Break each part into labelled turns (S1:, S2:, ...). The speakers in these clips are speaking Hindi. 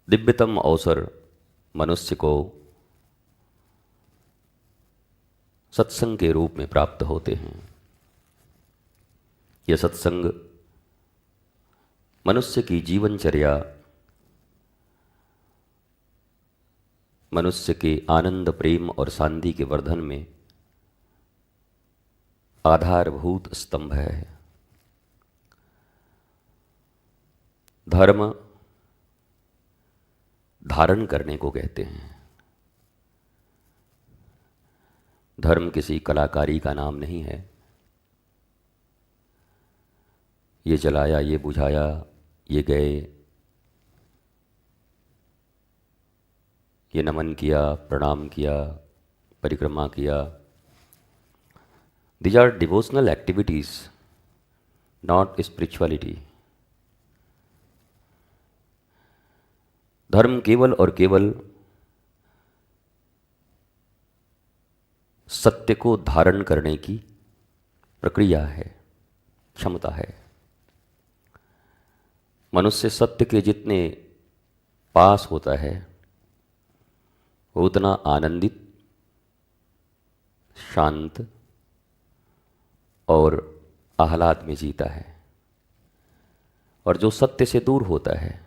S1: दिव्यतम अवसर मनुष्य को सत्संग के रूप में प्राप्त होते हैं। यह सत्संग मनुष्य की जीवनचर्या, मनुष्य के आनंद, प्रेम और शांति के वर्धन में आधारभूत स्तंभ है। धर्म धारण करने को कहते हैं। धर्म किसी कलाकारी का नाम नहीं है। ये जलाया, ये बुझाया, ये गए, ये नमन किया, प्रणाम किया, परिक्रमा किया। These are devotional activities, not spirituality. धर्म केवल और केवल सत्य को धारण करने की प्रक्रिया है, क्षमता है। मनुष्य सत्य के जितने पास होता है वो उतना आनंदित, शांत और आह्लाद में जीता है, और जो सत्य से दूर होता है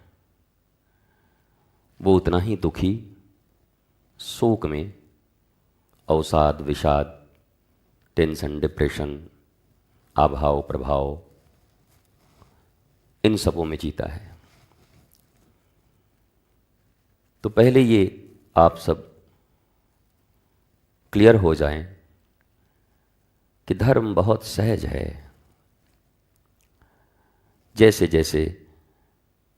S1: वो उतना ही दुखी, शोक में, अवसाद, विषाद, टेंशन, डिप्रेशन, आभाव, प्रभाव, इन सबों में जीता है। तो पहले ये आप सब क्लियर हो जाएं कि धर्म बहुत सहज है। जैसे जैसे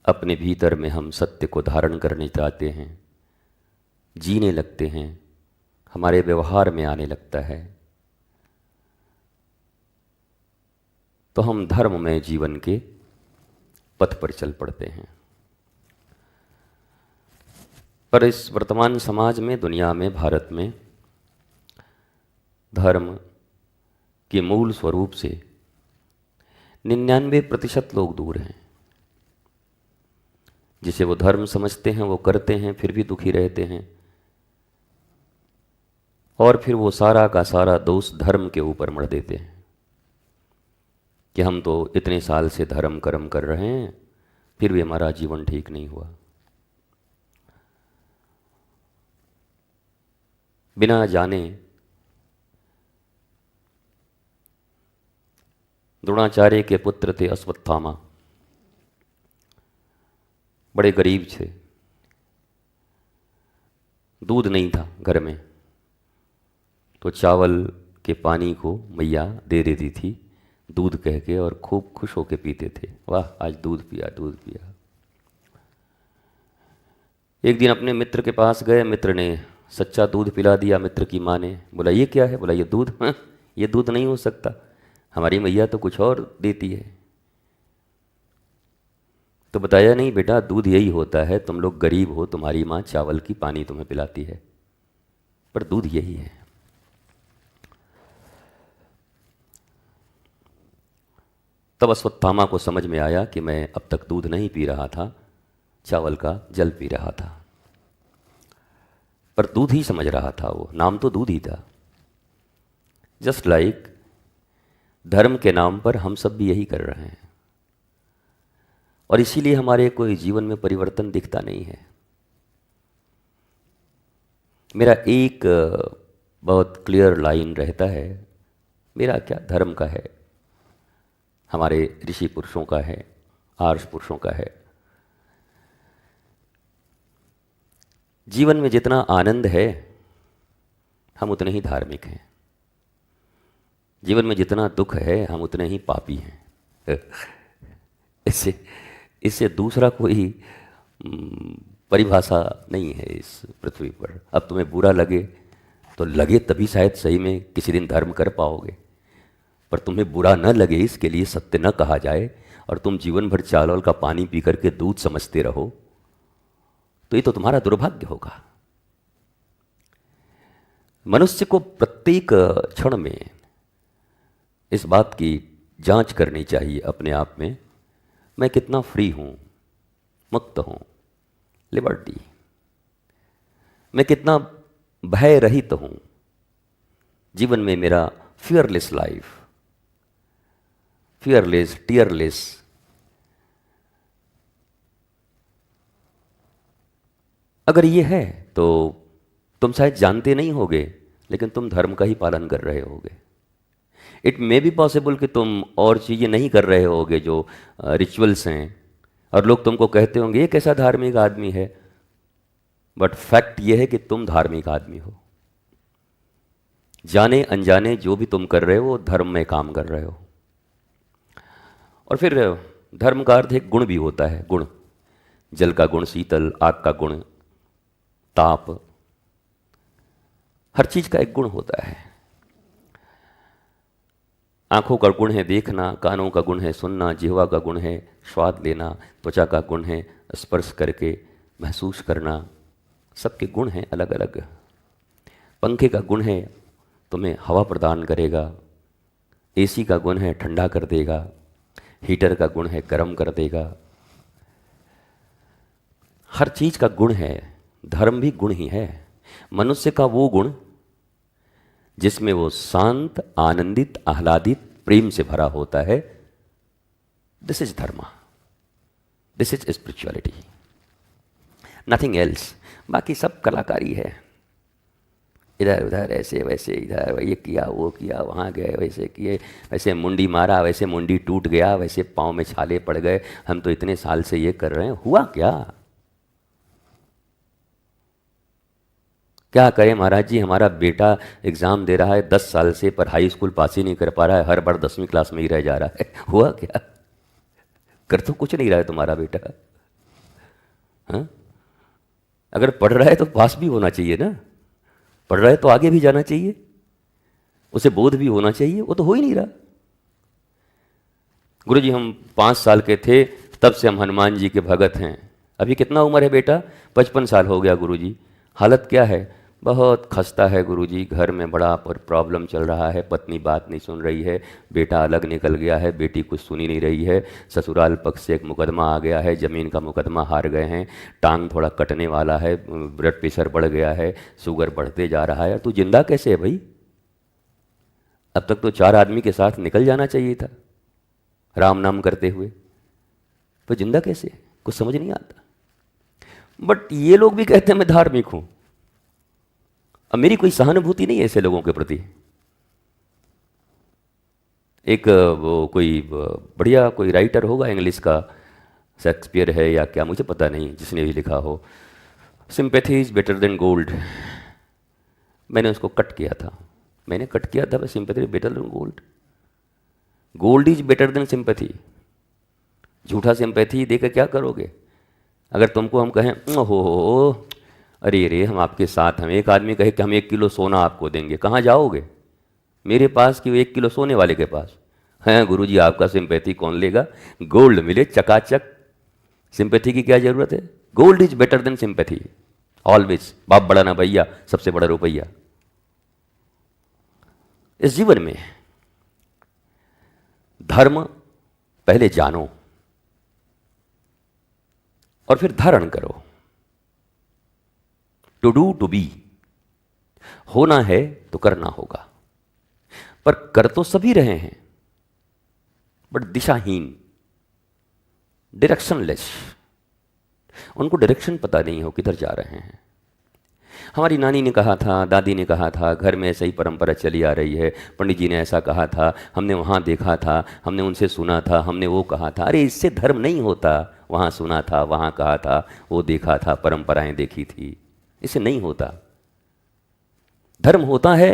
S1: अपने भीतर में हम सत्य को धारण करने चाहते हैं, जीने लगते हैं, हमारे व्यवहार में आने लगता है, तो हम धर्ममय जीवन के पथ पर चल पड़ते हैं। पर इस वर्तमान समाज में, दुनिया में, भारत में धर्म के मूल स्वरूप से 99% लोग दूर हैं। जिसे वो धर्म समझते हैं वो करते हैं, फिर भी दुखी रहते हैं, और फिर वो सारा का सारा दोष धर्म के ऊपर मढ़ देते हैं कि हम तो इतने साल से धर्म कर्म कर रहे हैं, फिर भी हमारा जीवन ठीक नहीं हुआ। बिना जाने द्रोणाचार्य के पुत्र थे अश्वत्थामा, बड़े गरीब थे, दूध नहीं था घर में, तो चावल के पानी को मैया दे देती थी दूध कह के, और खूब खुश होके पीते थे। वाह, आज दूध पिया, दूध पिया। एक दिन अपने मित्र के पास गए, मित्र ने सच्चा दूध पिला दिया। मित्र की माँ ने बोला, ये क्या है? बोला, ये दूध। हाँ, ये दूध नहीं हो सकता, हमारी मैया तो कुछ और देती है। तो बताया, नहीं बेटा, दूध यही होता है, तुम लोग गरीब हो, तुम्हारी माँ चावल की पानी तुम्हें पिलाती है, पर दूध यही है। तब अश्वत्थामा को समझ में आया कि मैं अब तक दूध नहीं पी रहा था, चावल का जल पी रहा था। पर दूध ही समझ रहा था, वो नाम तो दूध ही था। जस्ट लाइक धर्म के नाम पर हम सब भी यही कर रहे हैं, और इसीलिए हमारे कोई जीवन में परिवर्तन दिखता नहीं है। मेरा एक बहुत क्लियर लाइन रहता है, मेरा क्या, धर्म का है, हमारे ऋषि पुरुषों का है, आर्ष पुरुषों का है। जीवन में जितना आनंद है हम उतने ही धार्मिक हैं, जीवन में जितना दुख है हम उतने ही पापी हैं। इससे दूसरा कोई परिभाषा नहीं है इस पृथ्वी पर। अब तुम्हें बुरा लगे तो लगे, तभी शायद सही में किसी दिन धर्म कर पाओगे, पर तुम्हें बुरा न लगे इसके लिए सत्य न कहा जाए, और तुम जीवन भर चावल का पानी पी करके दूध समझते रहो, तो ये तो तुम्हारा दुर्भाग्य होगा। मनुष्य को प्रत्येक क्षण में इस बात की जांच करनी चाहिए अपने आप में, मैं कितना फ्री हूँ, मुक्त हूँ, लिबर्टी। मैं कितना भय रहित हूं, जीवन में मेरा फियरलेस लाइफ, फियरलेस, टीयरलेस। अगर ये है तो तुम शायद जानते नहीं होगे, लेकिन तुम धर्म का ही पालन कर रहे होगे। इट मे बी पॉसिबल कि तुम और चीज़ें नहीं कर रहे होगे जो रिचुअल्स हैं, और लोग तुमको कहते होंगे ये कैसा धार्मिक आदमी है, बट फैक्ट ये है कि तुम धार्मिक आदमी हो। जाने अनजाने जो भी तुम कर रहे हो वो धर्म में काम कर रहे हो। और फिर धर्म का अर्थ एक गुण भी होता है, गुण। जल का गुण शीतल, आग का गुण ताप, हर चीज का एक गुण होता है। आंखों का गुण है देखना, कानों का गुण है सुनना, जिह्वा का गुण है स्वाद लेना, त्वचा का गुण है स्पर्श करके महसूस करना। सबके गुण हैं अलग अलग। पंखे का गुण है तुम्हें हवा प्रदान करेगा, एसी का गुण है ठंडा कर देगा, हीटर का गुण है गर्म कर देगा। हर चीज का गुण है, धर्म भी गुण ही है। मनुष्य का वो गुण जिसमें वो शांत, आनंदित, आह्लादित, प्रेम से भरा होता है, दिस इज धर्म, this is spirituality, nothing else. बाकी सब कलाकारी है, इधर उधर ऐसे वैसे, इधर ये किया वो किया, वहाँ गए वैसे किए, वैसे मुंडी मारा वैसे मुंडी टूट गया, वैसे पाँव में छाले पड़ गए, हम तो इतने साल से ये कर रहे हैं, हुआ क्या? क्या करें महाराज जी, हमारा बेटा एग्ज़ाम दे रहा है 10 साल से, पर हाई स्कूल पास ही नहीं कर पा रहा है, हर बार 10वीं क्लास में ही रह जा रहा है। हुआ क्या? कर तो कुछ नहीं रहा है तुम्हारा बेटा। हाँ, अगर पढ़ रहा है तो पास भी होना चाहिए ना, पढ़ रहा है तो आगे भी जाना चाहिए, उसे बोध भी होना चाहिए, वो तो हो ही नहीं रहा। गुरुजी हम 5 साल के थे तब से हम हनुमान जी के भगत हैं। अभी कितना उम्र है बेटा? 55 साल हो गया गुरुजी। हालत क्या है? बहुत खस्ता है गुरुजी, घर में बड़ा प्रॉब्लम चल रहा है, पत्नी बात नहीं सुन रही है, बेटा अलग निकल गया है, बेटी कुछ सुनी नहीं रही है, ससुराल पक्ष से एक मुकदमा आ गया है, ज़मीन का मुकदमा हार गए हैं, टांग थोड़ा कटने वाला है, ब्लड प्रेशर बढ़ गया है, शुगर बढ़ते जा रहा है। तू जिंदा कैसे है भाई? अब तक तो 4 आदमी के साथ निकल जाना चाहिए था राम नाम करते हुए, तो जिंदा कैसे? कुछ समझ नहीं आता। बट ये लोग भी कहते हैं मैं धार्मिक हूं। अब मेरी कोई सहानुभूति नहीं है ऐसे लोगों के प्रति। एक वो कोई बढ़िया कोई राइटर होगा इंग्लिश का, शेक्सपियर है या क्या मुझे पता नहीं, जिसने भी लिखा हो, sympathy is better than gold. मैंने उसको कट किया था, sympathy better than gold. Gold is better than sympathy. झूठा सिंपैथी देकर क्या करोगे? अगर तुमको हम कहें हो अरे हम आपके साथ, हम एक आदमी कहे कि हम 1 किलो सोना आपको देंगे, कहाँ जाओगे? मेरे पास कि 1 किलो सोने वाले के पास? हैं गुरुजी आपका सिंपैथी कौन लेगा? गोल्ड मिले चकाचक, सिंपैथी की क्या जरूरत है? Gold is better than sympathy always. बाप बड़ा ना भैया, सबसे बड़ा रुपया। इस जीवन में धर्म पहले जानो और फिर धारण करो। टू डू टू बी, होना है तो करना होगा। पर कर तो सभी रहे हैं, बट दिशाहीन, डायरेक्शनलेस। उनको डायरेक्शन पता नहीं हो किधर जा रहे हैं। हमारी नानी ने कहा था, दादी ने कहा था, घर में ऐसा ही परंपरा चली आ रही है, पंडित जी ने ऐसा कहा था, हमने वहाँ देखा था, हमने उनसे सुना था, हमने वो कहा था। अरे इससे धर्म नहीं होता। वहाँ सुना था, वहाँ कहा था, वो देखा था, परंपराएं देखी थी, इससे नहीं होता। धर्म होता है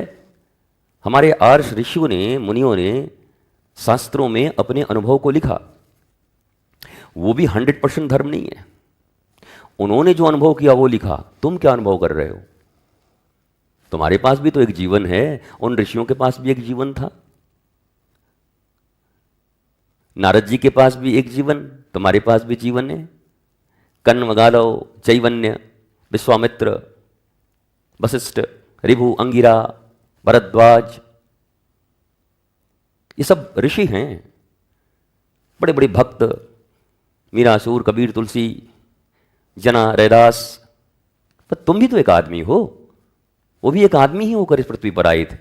S1: हमारे आर्ष ऋषियों ने, मुनियों ने शास्त्रों में अपने अनुभव को लिखा। वो भी 100% धर्म नहीं है। उन्होंने जो अनुभव किया वो लिखा। तुम क्या अनुभव कर रहे हो? तुम्हारे पास भी तो एक जीवन है, उन ऋषियों के पास भी एक जीवन था। नारद जी के पास भी एक जीवन, तुम्हारे पास भी जीवन है। कन्न मगालव, चैवन्य, विश्वामित्र, वशिष्ठ, ऋभु, अंगिरा, भरद्वाज, ये सब ऋषि हैं, बड़े बड़े भक्त। मीरासुर, कबीर, तुलसी, जना, रैदास, पर तुम भी तो एक आदमी हो, वो भी एक आदमी ही होकर इस पृथ्वी पर आए थे।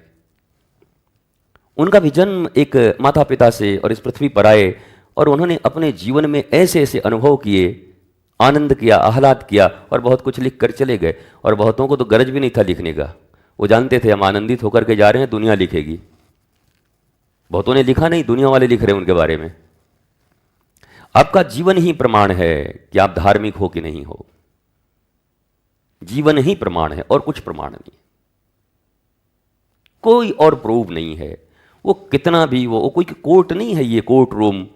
S1: उनका भी जन्म एक माता पिता से और इस पृथ्वी पर आए, और उन्होंने अपने जीवन में ऐसे ऐसे अनुभव किए, आनंद किया, आह्लाद किया, और बहुत कुछ लिख कर चले गए। और बहुतों को तो गरज भी नहीं था लिखने का, वो जानते थे हम आनंदित होकर के जा रहे हैं, दुनिया लिखेगी। बहुतों ने लिखा नहीं, दुनिया वाले लिख रहे हैं उनके बारे में। आपका जीवन ही प्रमाण है कि आप धार्मिक हो कि नहीं हो। जीवन ही प्रमाण है और कुछ प्रमाण नहीं, कोई और प्रूव नहीं है। वो कितना भी वो कोई कोर्ट नहीं है, ये कोर्ट रूम,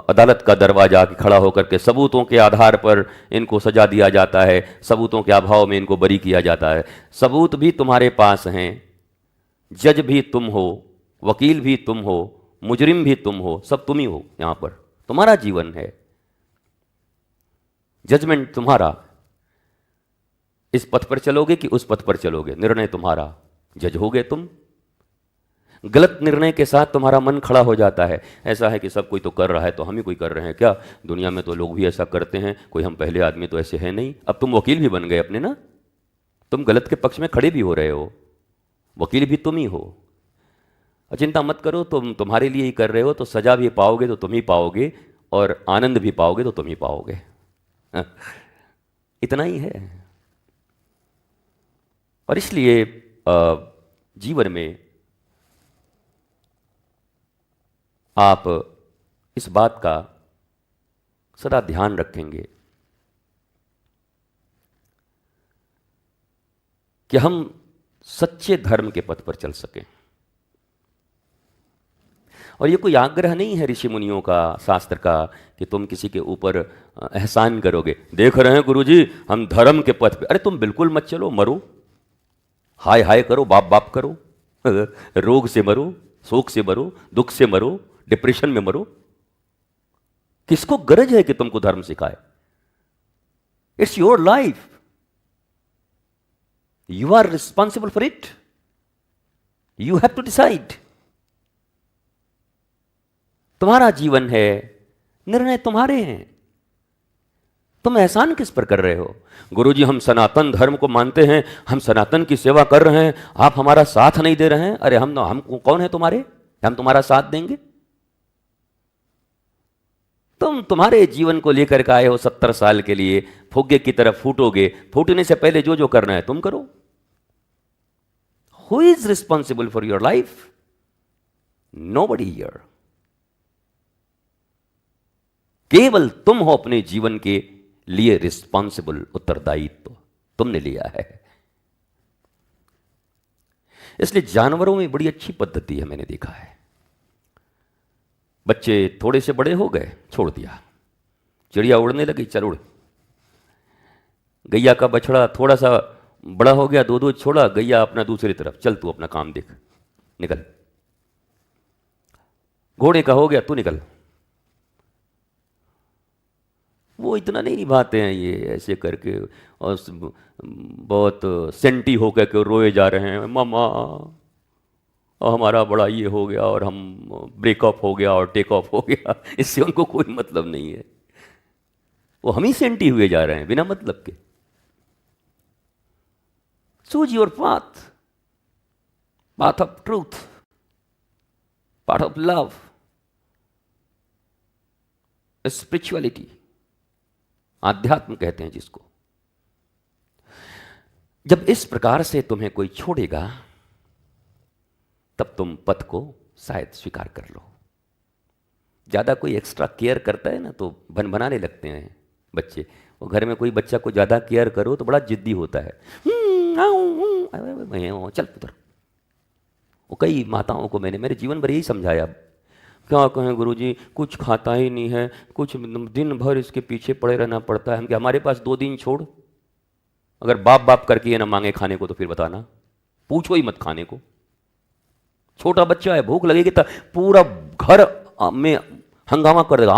S1: अदालत का दरवाजा कि खड़ा होकर के सबूतों के आधार पर इनको सजा दिया जाता है, सबूतों के अभाव में इनको बरी किया जाता है। सबूत भी तुम्हारे पास हैं, जज भी तुम हो, वकील भी तुम हो, मुजरिम भी तुम हो, सब तुम ही हो। यहां पर तुम्हारा जीवन है, जजमेंट तुम्हारा। इस पथ पर चलोगे कि उस पथ पर चलोगे, निर्णय तुम्हारा। जज होगे तुम। गलत निर्णय के साथ तुम्हारा मन खड़ा हो जाता है। ऐसा है कि सब कोई तो कर रहा है तो हम ही कोई कर रहे हैं क्या? दुनिया में तो लोग भी ऐसा करते हैं, कोई हम पहले आदमी तो ऐसे है नहीं। अब तुम वकील भी बन गए अपने ना, तुम गलत के पक्ष में खड़े भी हो रहे हो, वकील भी तुम ही हो। चिंता मत करो, तुम तुम्हारे लिए ही कर रहे हो, तो सजा भी पाओगे तो तुम ही पाओगे, और आनंद भी पाओगे तो तुम ही पाओगे। इतना ही है। और इसलिए जीवन में आप इस बात का सदा ध्यान रखेंगे कि हम सच्चे धर्म के पथ पर चल सकें। और ये कोई आग्रह नहीं है ऋषि मुनियों का, शास्त्र का, कि तुम किसी के ऊपर एहसान करोगे। देख रहे हैं गुरुजी हम धर्म के पथ पे। अरे तुम बिल्कुल मत चलो, मरो, हाय हाय करो, बाप बाप करो, रोग से मरो, शोक से मरो, दुख से मरो, डिप्रेशन में मरो। किसको गरज है कि तुमको धर्म सिखाए? It's your life, you are responsible for it, you have to decide. तुम्हारा जीवन है, निर्णय तुम्हारे हैं। तुम एहसान किस पर कर रहे हो? गुरुजी हम सनातन धर्म को मानते हैं, हम सनातन की सेवा कर रहे हैं, आप हमारा साथ नहीं दे रहे हैं। अरे हम कौन है तुम्हारे, हम तुम्हारा साथ देंगे? तुम तुम्हारे जीवन को लेकर के आए हो 70 साल के लिए, फुग्गे की तरफ फूटोगे, फूटने से पहले जो जो करना है तुम करो। Who is responsible for your life? Nobody here. केवल तुम हो अपने जीवन के लिए रिस्पॉन्सिबल, उत्तरदायित्व तुमने लिया है। इसलिए जानवरों में बड़ी अच्छी पद्धति है, मैंने देखा है। बच्चे थोड़े से बड़े हो गए, छोड़ दिया, चिड़िया उड़ने लगी, चल उड़। गैया का बछड़ा थोड़ा सा बड़ा हो गया, दूध छोड़ा, गैया अपना दूसरी तरफ, चल तू अपना काम देख, निकल। घोड़े का हो गया, तू निकल। वो इतना नहीं निभाते हैं ये ऐसे करके, और बहुत सेंटी होकर के रोए जा रहे हैं, मामा और हमारा बड़ा ये हो गया, और हम ब्रेकअप हो गया और टेक ऑफ हो गया। इससे उनको कोई मतलब नहीं है, वो हम ही सेंटी हुए जा रहे हैं बिना मतलब के। Choose your path, path of truth, path of love, spirituality, आध्यात्म कहते हैं जिसको। जब इस प्रकार से तुम्हें कोई छोड़ेगा, तब तुम पथ को शायद स्वीकार कर लो। ज़्यादा कोई एक्स्ट्रा केयर करता है ना, तो भनभनाने लगते हैं बच्चे। वो घर में कोई बच्चा को ज़्यादा केयर करो तो बड़ा जिद्दी होता है, चल पुत्र। वो कई माताओं को मैंने मेरे जीवन भर यही समझाया, क्या कहें गुरुजी, कुछ खाता ही नहीं है, कुछ दिन भर इसके पीछे पड़े रहना पड़ता है। हम क्या, हमारे पास 2 दिन छोड़, अगर बाप बाप करके ये ना मांगे खाने को तो फिर बताना, पूछो ही मत खाने को। छोटा बच्चा है, भूख लगेगी तो पूरा घर में हंगामा कर देगा,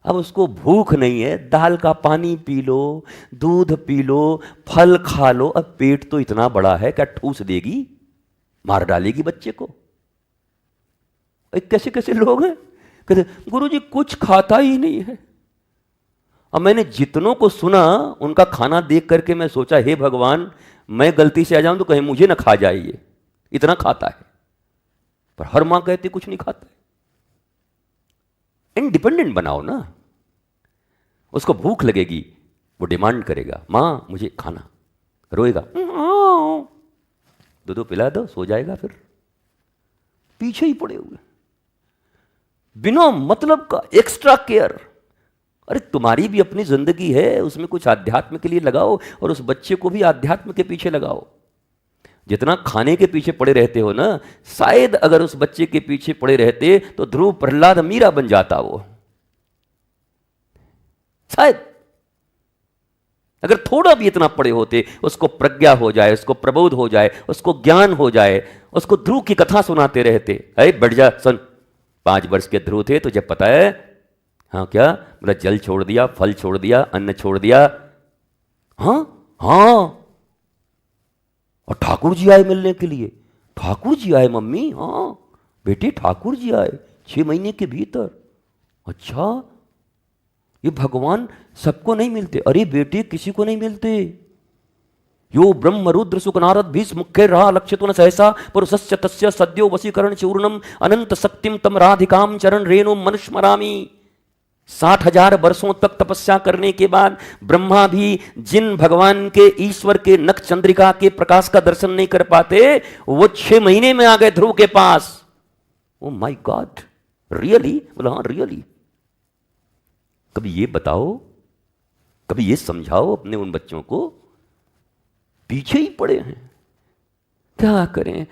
S1: अब उसको भूख नहीं है, दाल का पानी पी लो, दूध पी लो, फल खा लो। अब पेट तो इतना बड़ा है, क्या ठूस देगी, मार डालेगी बच्चे को। कैसे कैसे लोग हैं, कहते गुरुजी कुछ खाता ही नहीं है, अब मैंने जितनों को सुना उनका खाना देख करके मैं सोचा, हे भगवान, मैं गलती से आ जाऊं तो कहीं मुझे ना खा जाए, ये इतना खाता है। पर हर मां कहती कुछ नहीं खाता है। इंडिपेंडेंट बनाओ ना। उसको भूख लगेगी, वो डिमांड करेगा, मां मुझे खाना, रोएगा, दूध पिला दो, सो जाएगा, फिर पीछे ही पड़े हुए बिना मतलब का एक्स्ट्रा केयर। अरे तुम्हारी भी अपनी जिंदगी है, उसमें कुछ आध्यात्म के लिए लगाओ और उस बच्चे को भी आध्यात्म के पीछे लगाओ। जितना खाने के पीछे पड़े रहते हो ना, शायद अगर उस बच्चे के पीछे पड़े रहते तो ध्रुव, प्रहलाद, मीरा बन जाता वो। शायद अगर थोड़ा भी इतना पड़े होते, उसको प्रज्ञा हो जाए, उसको प्रबोध हो जाए, उसको ज्ञान हो जाए, उसको ध्रुव की कथा सुनाते रहते। अरे बढ़ जा, सुन, 5 वर्ष के ध्रुव थे, तुझे पता है? हाँ क्या? बोला जल छोड़ दिया, फल छोड़ दिया, अन्न छोड़ दिया। हाँ हाँ, और ठाकुर जी आए मिलने के लिए। ठाकुर जी आए मम्मी? हाँ बेटी, ठाकुर जी आए 6 महीने के भीतर। अच्छा, ये भगवान सबको नहीं मिलते? अरे बेटे, किसी को नहीं मिलते। यो ब्रह्म रुद्र सुख नारद भीष्म मुख्य रहा लक्ष्य तो न सहसा पुरुषस्य तस्य सद्यो वशीकरण चूर्णम अनंत शक्तिम तम राधिकाम चरण रेणु मनुष्मरामी। 60,000 वर्षों तक तपस्या करने के बाद ब्रह्मा भी जिन भगवान के, ईश्वर के नख चंद्रिका के प्रकाश का दर्शन नहीं कर पाते, वो 6 महीने में आ गए ध्रुव के पास। Oh my God, really? बोला हाँ रियली। कभी ये बताओ, कभी ये समझाओ अपने उन बच्चों को, पीछे ही पड़े हैं। क्या करें?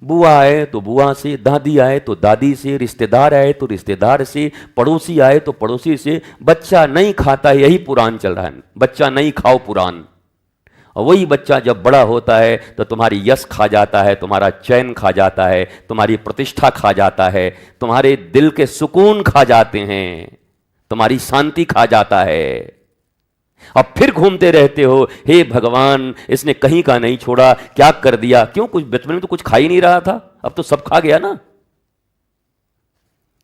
S1: बुआ आए तो बुआ से, दादी आए तो दादी से, रिश्तेदार आए तो रिश्तेदार से, पड़ोसी आए तो पड़ोसी से। बच्चा नहीं खाता, यही पुराण चल रहा है, बच्चा नहीं खाओ पुराण। और वही बच्चा जब बड़ा होता है तो तुम्हारी यश खा जाता है, तुम्हारा चैन खा जाता है, तुम्हारी प्रतिष्ठा खा जाता है, तुम्हारे दिल के सुकून खा जाते हैं, तुम्हारी शांति खा जाता है। अब फिर घूमते रहते हो, हे भगवान इसने कहीं का नहीं छोड़ा, क्या कर दिया? क्यों? कुछ बचपन में तो कुछ खा ही नहीं रहा था, अब तो सब खा गया ना।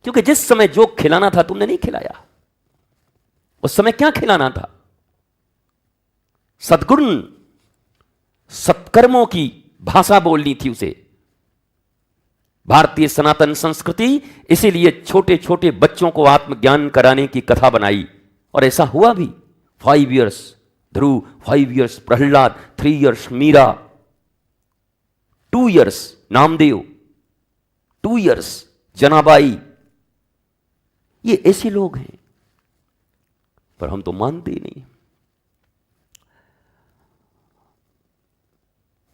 S1: क्योंकि जिस समय जो खिलाना था तुमने नहीं खिलाया। उस समय क्या खिलाना था? सद्गुण, सत्कर्मों की भाषा बोलनी थी उसे। भारतीय सनातन संस्कृति इसीलिए छोटे छोटे बच्चों को आत्मज्ञान कराने की कथा बनाई, और ऐसा हुआ भी। 5 years Dhruv, 5 years Prahlad, 3 years Meera, 2 years Namdev, 2 years Janabai. ये ऐसे लोग हैं, पर हम तो मानते ही नहीं।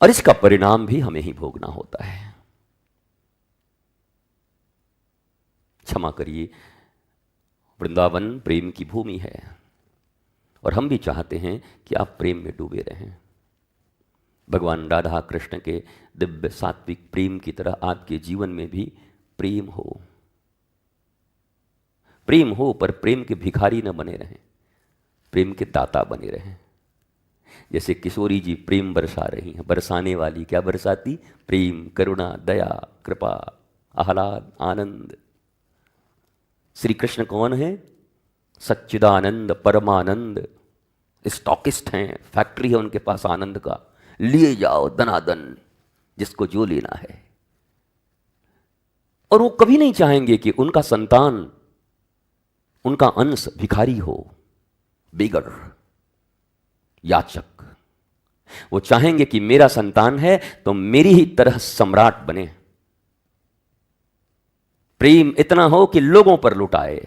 S1: और इसका परिणाम भी हमें ही भोगना होता है। क्षमा करिए, वृंदावन प्रेम की भूमि है, और हम भी चाहते हैं कि आप प्रेम में डूबे रहें। भगवान राधा कृष्ण के दिव्य सात्विक प्रेम की तरह आपके जीवन में भी प्रेम हो। प्रेम हो, पर प्रेम के भिखारी न बने रहें, प्रेम के दाता बने रहें। जैसे किशोरी जी प्रेम बरसा रही हैं, बरसाने वाली क्या बरसाती? प्रेम, करुणा, दया, कृपा, आह्लाद, आनंद। श्री कृष्ण कौन है? सच्चिदानंद, परमानंद। स्टॉकिस्ट हैं, फैक्ट्री है उनके पास आनंद का, लिए जाओ दनादन, जिसको जो लेना है। और वो कभी नहीं चाहेंगे कि उनका संतान, उनका अंश भिखारी हो, बेगर, याचक। वो चाहेंगे कि मेरा संतान है तो मेरी ही तरह सम्राट बने। प्रेम इतना हो कि लोगों पर लुटाए,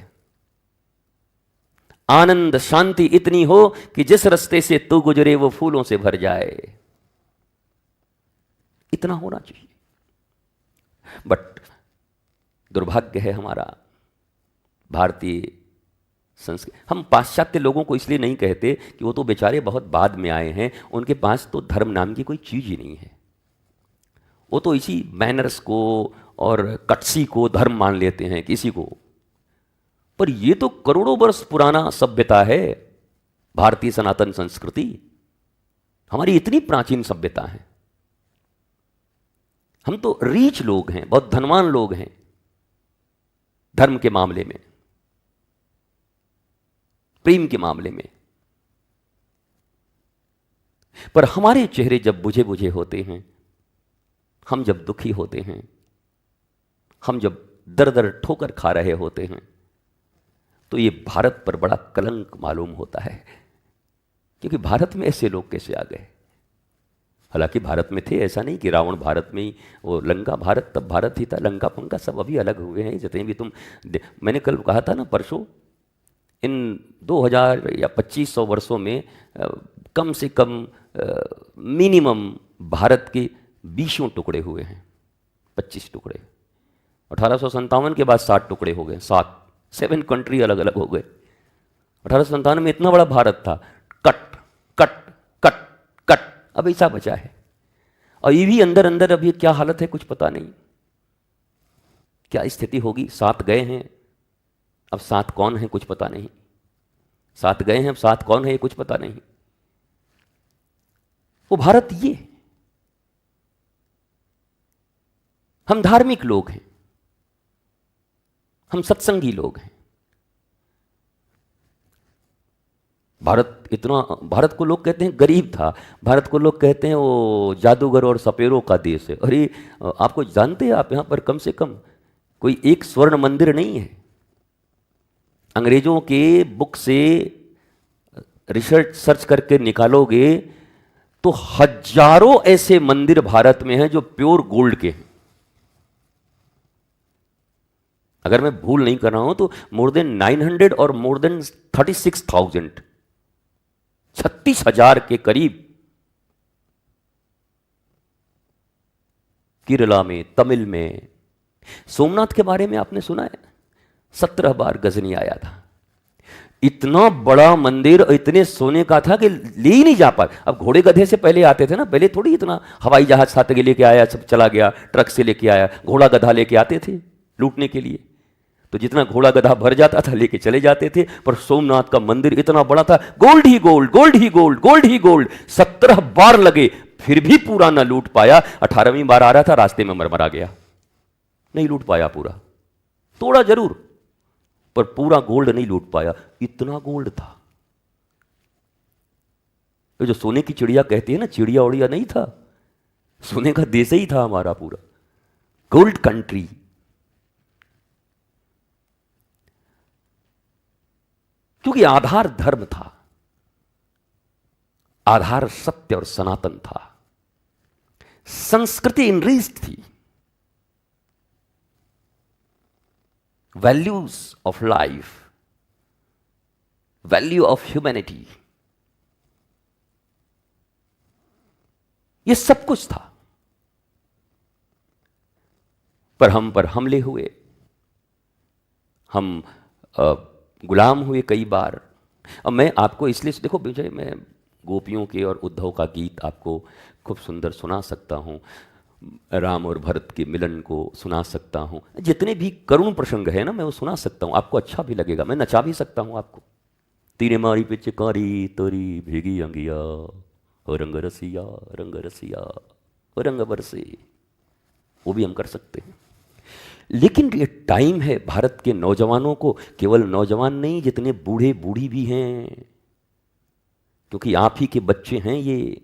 S1: आनंद शांति इतनी हो कि जिस रास्ते से तू गुजरे वो फूलों से भर जाए। इतना होना चाहिए। बट दुर्भाग्य है हमारा भारतीय संस्कृति। हम पाश्चात्य लोगों को इसलिए नहीं कहते कि वो तो बेचारे बहुत बाद में आए हैं, उनके पास तो धर्म नाम की कोई चीज ही नहीं है। वो तो इसी मैनर्स को और कटसी को धर्म मान लेते हैं किसी को। पर ये तो करोड़ों वर्ष पुराना सभ्यता है भारतीय सनातन संस्कृति। हमारी इतनी प्राचीन सभ्यता है। हम तो रीच लोग हैं, बहुत धनवान लोग हैं धर्म के मामले में। प्रेम के मामले में। पर हमारे चेहरे जब बुझे बुझे होते हैं, हम जब दुखी होते हैं, हम जब दर दर ठोकर खा रहे होते हैं, तो ये भारत पर बड़ा कलंक मालूम होता है। क्योंकि भारत में ऐसे लोग कैसे आ गए? हालांकि भारत में थे, ऐसा नहीं कि रावण भारत में ही, वो लंका भारत तब भारत ही था, लंका पंका सब अभी अलग हुए हैं। जितने भी मैंने कल कहा था ना परसों, इन 2000 या 2500 वर्षों में कम से कम मिनिमम भारत के 20 टुकड़े हुए हैं, 25 टुकड़े। 1857 के बाद 7 टुकड़े हो गए, 7 कंट्री अलग अलग हो गए। 1857 में इतना बड़ा भारत था, कट कट कट कट, अब ऐसा बचा है। और ये भी अंदर अंदर अभी क्या हालत है कुछ पता नहीं, क्या स्थिति होगी। 7 गए हैं, अब 7 कौन है कुछ पता नहीं। 7 गए हैं, अब 7 कौन है ये कुछ पता नहीं। वो भारत ये, हम धार्मिक लोग हैं, हम सत्संगी लोग हैं। भारत को लोग कहते हैं गरीब था, भारत को लोग कहते हैं वो जादूगर और सपेरों का देश है। अरे आपको जानते हैं आप, यहां पर कम से कम कोई एक स्वर्ण मंदिर नहीं है। अंग्रेजों के बुक से रिसर्च सर्च करके निकालोगे तो हजारों ऐसे मंदिर भारत में हैं जो प्योर गोल्ड के हैं। अगर मैं भूल नहीं कर रहा हूं तो मोर देन 900 और मोर देन 36,000, 36,000 के करीब केरला में, तमिल में। सोमनाथ के बारे में आपने सुना है, 17 बार गजनी आया था। इतना बड़ा मंदिर और इतने सोने का था कि ले ही नहीं जा पा। अब घोड़े गधे से पहले आते थे ना, पहले थोड़ी इतना हवाई जहाज साथ के लेके आया, सब चला गया, ट्रक से लेके आया। घोड़ा गधा लेके आते थे लूटने के लिए, तो जितना घोड़ा गधा भर जाता था लेके चले जाते थे। पर सोमनाथ का मंदिर इतना बड़ा था, गोल्ड ही गोल्ड, गोल्ड ही गोल्ड, गोल्ड ही गोल्ड। 17 बार लगे फिर भी पूरा ना लूट पाया। 18वीं बार आ रहा था, रास्ते में मरमरा गया, नहीं लूट पाया पूरा। तोड़ा जरूर पर पूरा गोल्ड नहीं लूट पाया, इतना गोल्ड था। तो जो सोने की चिड़िया कहती है ना, चिड़िया उड़िया नहीं था, सोने का देश ही था हमारा पूरा, गोल्ड कंट्री। क्योंकि आधार धर्म था, आधार सत्य और सनातन था, संस्कृति इनरीच्ड थी, values of life, value of humanity, ये सब कुछ था। पर हम पर हमले हुए, हम गुलाम हुए कई बार। अब मैं आपको इसलिए देखो विजय, मैं गोपियों के और उद्धव का गीत आपको खूब सुंदर सुना सकता हूँ, राम और भरत के मिलन को सुना सकता हूँ, जितने भी करुण प्रसंग है ना मैं वो सुना सकता हूँ, आपको अच्छा भी लगेगा, मैं नचा भी सकता हूँ आपको। तीरे मारी पे चिकारी तोरी भीगी अंगिया, रंग रसिया रंग रसिया रंग बरसे, वो भी हम कर सकते हैं। लेकिन ये टाइम है भारत के नौजवानों को, केवल नौजवान नहीं, जितने बूढ़े बूढ़ी भी हैं, क्योंकि आप ही के बच्चे हैं ये,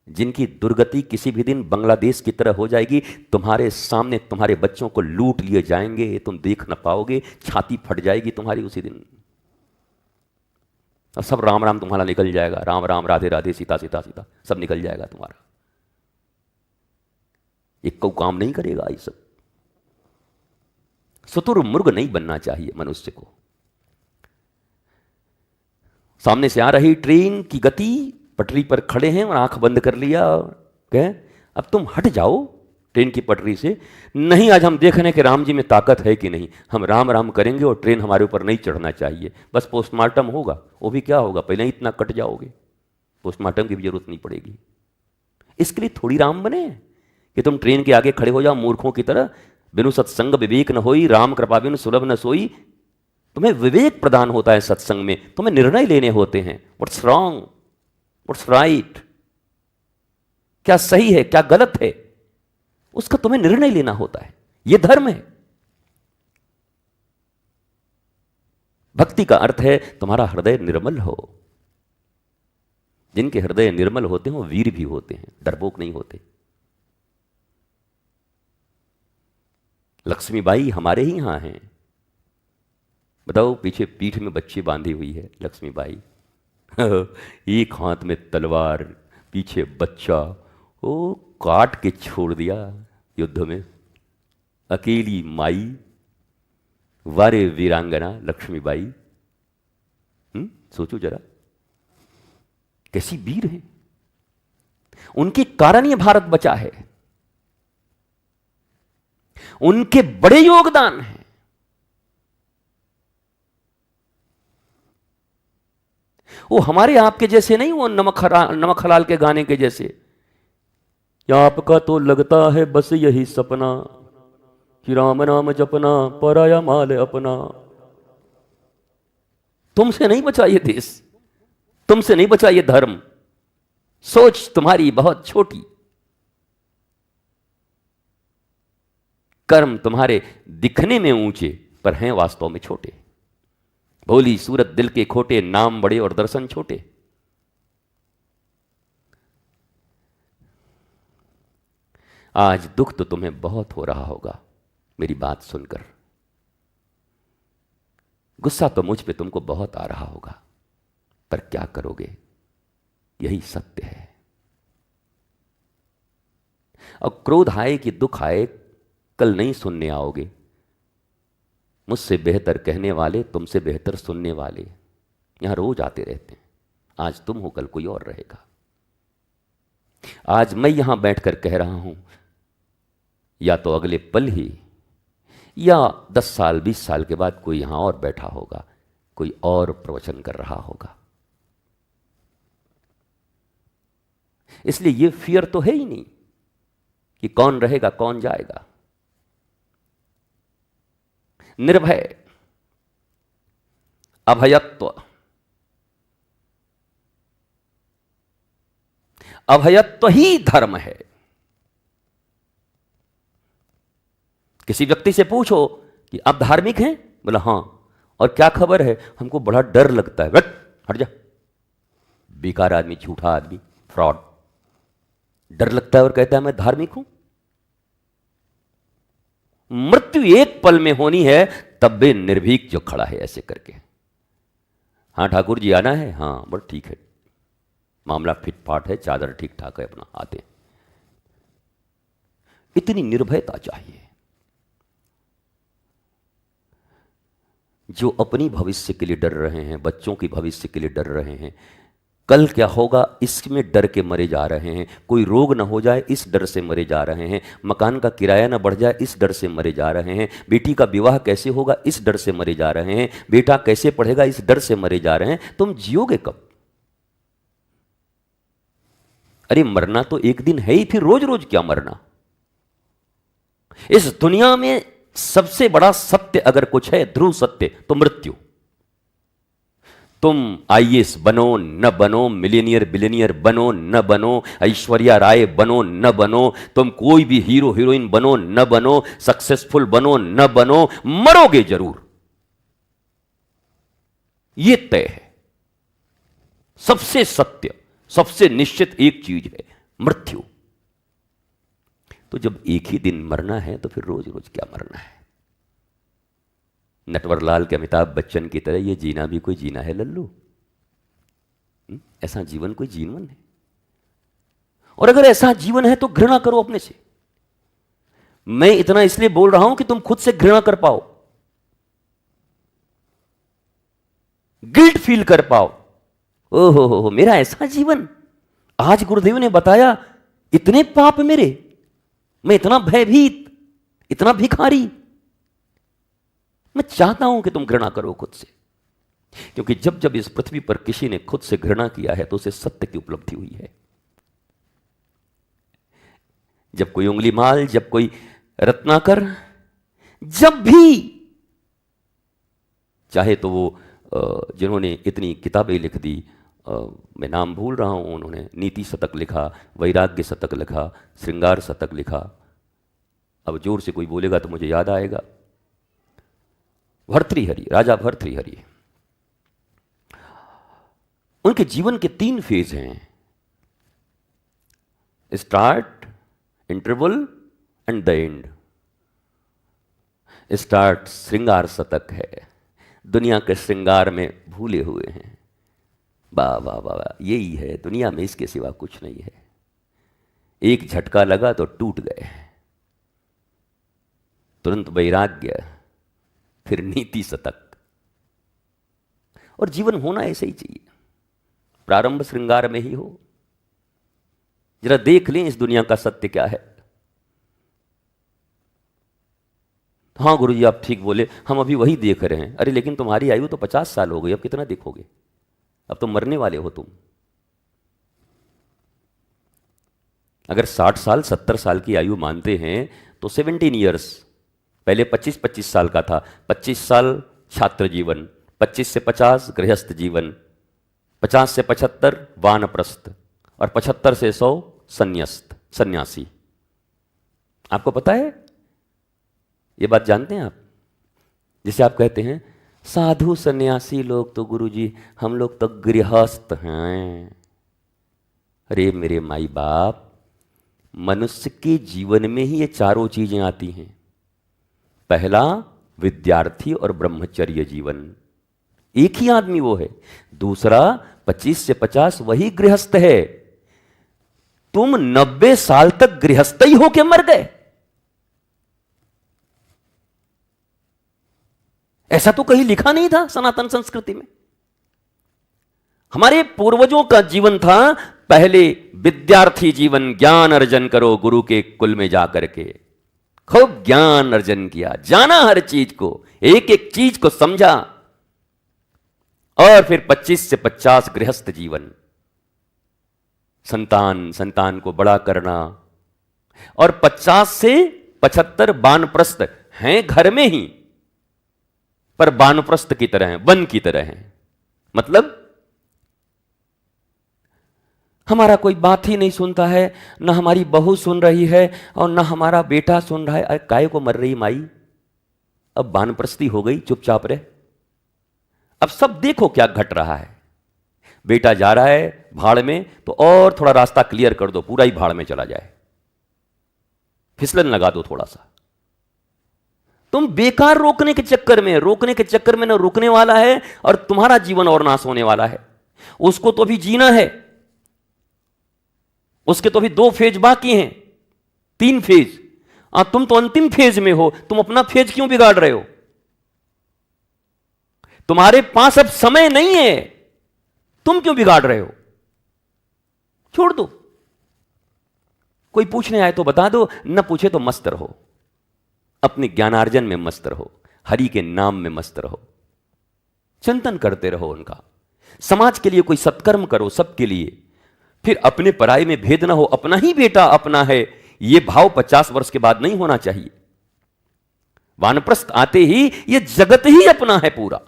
S1: जिनकी दुर्गति किसी भी दिन बांग्लादेश की तरह हो जाएगी। तुम्हारे सामने तुम्हारे बच्चों को लूट लिए जाएंगे, तुम देख ना पाओगे, छाती फट जाएगी तुम्हारी उसी दिन। और सब राम राम तुम्हारा निकल जाएगा, राम राम राधे राधे सीता सीता सीता सब निकल जाएगा तुम्हारा। एक को काम नहीं करेगा ये सब। शुतुरमुर्ग नहीं बनना चाहिए मनुष्य को। सामने से आ रही ट्रेन की गति, पटरी पर खड़े हैं और आंख बंद कर लिया, कहे अब तुम हट जाओ ट्रेन की पटरी से। नहीं, आज हम देख रहे हैं कि राम जी में ताकत है कि नहीं, हम राम राम करेंगे और ट्रेन हमारे ऊपर नहीं चढ़ना चाहिए। बस पोस्टमार्टम होगा, वो भी क्या होगा, पहले ही इतना कट जाओगे, पोस्टमार्टम की भी जरूरत नहीं पड़ेगी। इसके लिए थोड़ी राम बने कि तुम ट्रेन के आगे खड़े हो जाओ मूर्खों की तरह। बिनु सत्संग विवेक न होई, राम कृपा बिनु सुलभ न सोई। तुम्हें विवेक प्रदान होता है सत्संग में, तुम्हें निर्णय लेने होते हैं। व्हाट्स रॉन्ग, व्हाट्स राइट, क्या सही है क्या गलत है, उसका तुम्हें निर्णय लेना होता है। यह धर्म है। भक्ति का अर्थ है तुम्हारा हृदय निर्मल हो। जिनके हृदय निर्मल होते हैं वो वीर भी होते हैं, डरपोक नहीं होते। लक्ष्मीबाई हमारे ही यहां हैं। बताओ, पीछे पीठ में बच्ची बांधी हुई है लक्ष्मीबाई, एक हाथ में तलवार, पीछे बच्चा, वो काट के छोड़ दिया युद्ध में। अकेली माई, वारे वीरांगना लक्ष्मीबाई। सोचो जरा, कैसी वीर है। उनके कारण ये भारत बचा है, उनके बड़े योगदान हैं। वो हमारे आपके जैसे नहीं, वो नमक हलाल के गाने के जैसे, आपका तो लगता है बस यही सपना कि राम नाम जपना पराया माल अपना। तुमसे नहीं बचा ये देश, तुमसे नहीं बचा ये धर्म। सोच तुम्हारी बहुत छोटी, कर्म तुम्हारे दिखने में ऊंचे पर हैं वास्तव में छोटे। भोली सूरत दिल के खोटे, नाम बड़े और दर्शन छोटे। आज दुख तो तुम्हें बहुत हो रहा होगा मेरी बात सुनकर, गुस्सा तो मुझ पे तुमको बहुत आ रहा होगा, पर क्या करोगे, यही सत्य है। और क्रोध आए कि दुख आए, कल नहीं सुनने आओगे। मुझसे बेहतर कहने वाले, तुमसे बेहतर सुनने वाले यहां रोज आते रहते हैं। आज तुम हो, कल कोई और रहेगा। आज मैं यहां बैठकर कह रहा हूं, या तो अगले पल ही, या 10 साल 20 साल के बाद कोई यहां और बैठा होगा, कोई और प्रवचन कर रहा होगा। इसलिए यह फियर तो है ही नहीं कि कौन रहेगा कौन जाएगा। निर्भय, अभयत्व, अभयत्व ही धर्म है। किसी व्यक्ति से पूछो कि आप धार्मिक हैं, बोला हां, और क्या खबर है, हमको बड़ा डर लगता है। हट जा, बेकार आदमी, झूठा आदमी, फ्रॉड। डर लगता है और कहता है मैं धार्मिक हूं। मृत्यु एक पल में होनी है, तब भी निर्भीक जो खड़ा है ऐसे करके, हाँ ठाकुर जी आना है, हाँ बस ठीक है, मामला फिटफाट है, चादर ठीक ठाक है, अपना आते। इतनी निर्भयता चाहिए। जो अपनी भविष्य के लिए डर रहे हैं, बच्चों की भविष्य के लिए डर रहे हैं, कल क्या होगा इसमें डर के मरे जा रहे हैं, कोई रोग ना हो जाए इस डर से मरे जा रहे हैं, मकान का किराया ना बढ़ जाए इस डर से मरे जा रहे हैं, बेटी का विवाह कैसे होगा इस डर से मरे जा रहे हैं, बेटा कैसे पढ़ेगा इस डर से मरे जा रहे हैं। तुम जियोगे कब? अरे मरना तो एक दिन है ही, फिर रोज रोज क्या मरना। इस दुनिया में सबसे बड़ा सत्य अगर कुछ है, ध्रुव सत्य, तो मृत्यु। तुम आईएएस बनो न बनो, मिलियनियर बिलियनियर बनो न बनो, ऐश्वर्या राय बनो न बनो, तुम कोई भी हीरो हीरोइन बनो न बनो, सक्सेसफुल बनो न बनो, मरोगे जरूर। यह तय है। सबसे सत्य, सबसे निश्चित एक चीज है, मृत्यु। तो जब एक ही दिन मरना है तो फिर रोज रोज क्या मरना है। नटवरलाल के अमिताभ बच्चन की तरह ये जीना भी कोई जीना है लल्लू? ऐसा जीवन कोई जीवन है? और अगर ऐसा जीवन है तो घृणा करो अपने से। मैं इतना इसलिए बोल रहा हूं कि तुम खुद से घृणा कर पाओ, गिल्ट फील कर पाओ। ओहो हो, मेरा ऐसा जीवन। आज गुरुदेव ने बताया, इतने पाप मेरे, मैं इतना भयभीत, इतना भिखारी। मैं चाहता हूं कि तुम घृणा करो खुद से, क्योंकि जब जब इस पृथ्वी पर किसी ने खुद से घृणा किया है तो उसे सत्य की उपलब्धि हुई है। जब कोई उंगली माल, जब कोई रत्नाकर, जब भी चाहे तो वो जिन्होंने इतनी किताबें लिख दी, मैं नाम भूल रहा हूं, उन्होंने नीति शतक लिखा, वैराग्य शतक लिखा, श्रृंगार शतक लिखा। अब जोर से कोई बोलेगा तो मुझे याद आएगा, भर्तृहरि, राजा भर्तृहरि। उनके जीवन के 3 फेज हैं, start, interval and the end. Start श्रृंगार शतक है, दुनिया के श्रृंगार में भूले हुए हैं। वाह वाह वाह वाह, यही है दुनिया में, इसके सिवा कुछ नहीं है। एक झटका लगा तो टूट गए, तुरंत वैराग्य, फिर नीति शतक। और जीवन होना ऐसे ही चाहिए, प्रारंभ श्रृंगार में ही हो। जरा देख लें इस दुनिया का सत्य क्या है। हाँ गुरुजी आप ठीक बोले, हम अभी वही देख रहे हैं। अरे लेकिन तुम्हारी आयु तो 50 साल हो गई, अब कितना देखोगे? अब तो मरने वाले हो तुम। अगर 60 साल 70 साल की आयु मानते हैं तो 17 ईयर्स, पहले 25-25 साल का था। 25 साल छात्र जीवन, 25 से 50 गृहस्थ जीवन, 50 से 75 वानप्रस्थ, और 75 से 100 संन्यास्त, सन्यासी। आपको पता है ये बात, जानते हैं आप? जिसे आप कहते हैं साधु सन्यासी लोग तो गुरुजी, हम लोग तो गृहस्थ हैं। अरे मेरे माई बाप, मनुष्य के जीवन में ही ये चारों चीजें आती हैं। पहला विद्यार्थी और ब्रह्मचर्य जीवन, एक ही आदमी वो है। दूसरा 25 से 50 वही गृहस्थ है। तुम 90 साल तक गृहस्थ ही होके मर गए। ऐसा तो कहीं लिखा नहीं था सनातन संस्कृति में। हमारे पूर्वजों का जीवन था पहले विद्यार्थी जीवन, ज्ञान अर्जन करो, गुरु के कुल में जाकर के खूब ज्ञान अर्जन किया, जाना हर चीज को, एक एक चीज को समझा। और फिर 25 से 50 गृहस्थ जीवन, संतान को बड़ा करना। और 50 से 75 वानप्रस्थ हैं, घर में ही, पर वानप्रस्थ की तरह हैं, वन की तरह हैं। मतलब हमारा कोई बात ही नहीं सुनता है, ना हमारी बहू सुन रही है और ना हमारा बेटा सुन रहा है। अरे काय को मर रही माई, अब वानप्रस्थी हो गई, चुपचाप रहे। अब सब देखो क्या घट रहा है। बेटा जा रहा है भाड़ में, तो और थोड़ा रास्ता क्लियर कर दो, पूरा ही भाड़ में चला जाए। फिसलन लगा दो थोड़ा सा। तुम बेकार रोकने के चक्कर में ना रुकने वाला है, और तुम्हारा जीवन और नाश होने वाला है। उसको तो अभी जीना है, उसके तो अभी 2 फेज बाकी हैं, 3 फेज। तुम तो अंतिम फेज में हो, तुम अपना फेज क्यों बिगाड़ रहे हो? तुम्हारे पास अब समय नहीं है, तुम क्यों बिगाड़ रहे हो? छोड़ दो। कोई पूछने आए तो बता दो, न पूछे तो मस्त रहो, अपने ज्ञानार्जन में मस्त रहो, हरि के नाम में मस्त रहो, चिंतन करते रहो उनका। समाज के लिए कोई सत्कर्म करो, सबके लिए। फिर अपने पराये में भेद ना हो, अपना ही बेटा अपना है, यह भाव 50 वर्ष के बाद नहीं होना चाहिए। वानप्रस्थ आते ही यह जगत ही अपना है पूरा।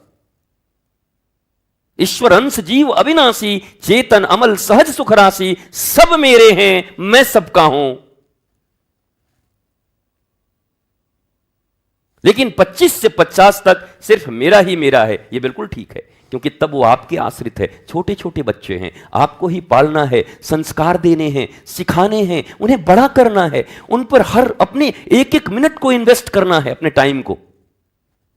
S1: ईश्वर अंश जीव अविनाशी, चेतन अमल सहज सुख राशि, सब मेरे हैं, मैं सबका हूं। लेकिन 25 से 50 तक सिर्फ मेरा ही मेरा है, यह बिल्कुल ठीक है, क्योंकि तब वो आपके आश्रित है। छोटे छोटे बच्चे हैं, आपको ही पालना है, संस्कार देने हैं, सिखाने हैं, उन्हें बड़ा करना है, उन पर हर अपने एक एक मिनट को इन्वेस्ट करना है, अपने टाइम को,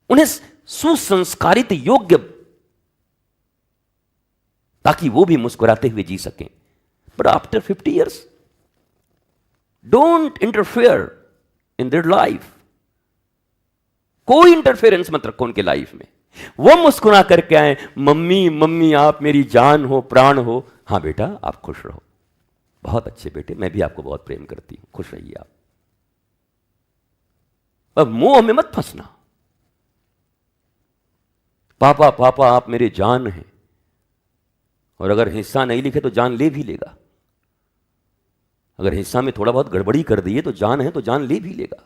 S1: उन्हें सुसंस्कारित योग्य, ताकि वो भी मुस्कुराते हुए जी सकें। But after 50 years, don't interfere in their life. कोई इंटरफेरेंस मत रखो उनके लाइफ में। वो मुस्कुरा करके आए, मम्मी मम्मी आप मेरी जान हो, प्राण हो। हाँ बेटा आप खुश रहो, बहुत अच्छे बेटे, मैं भी आपको बहुत प्रेम करती हूं, खुश रहिए आप। अब मोह में मत फंसना। पापा पापा आप मेरे जान हैं, और अगर हिस्सा नहीं लिखे तो जान ले भी लेगा। अगर हिस्सा में थोड़ा बहुत गड़बड़ी कर दिए तो जान है तो जान ले भी लेगा।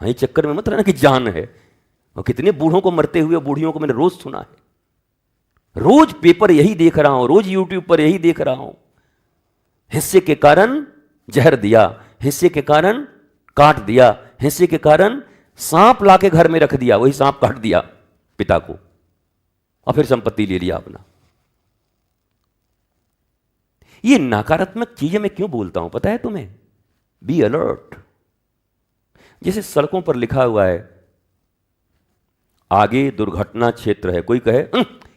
S1: हाँ, चक्कर में मत रहना कि जान है। और कितने बूढ़ों को मरते हुए, बूढ़ियों को मैंने रोज सुना है, रोज पेपर यही देख रहा हूं, रोज यूट्यूब पर यही देख रहा हूं। हिस्से के कारण जहर दिया, हिस्से के कारण काट दिया, हिस्से के कारण सांप लाके घर में रख दिया, वही सांप काट दिया पिता को, और फिर संपत्ति ले लिया अपना। ये नकारात्मक चीजें मैं क्यों बोलता हूं पता है तुम्हें? Be alert. जैसे सड़कों पर लिखा हुआ है आगे दुर्घटना क्षेत्र है, कोई कहे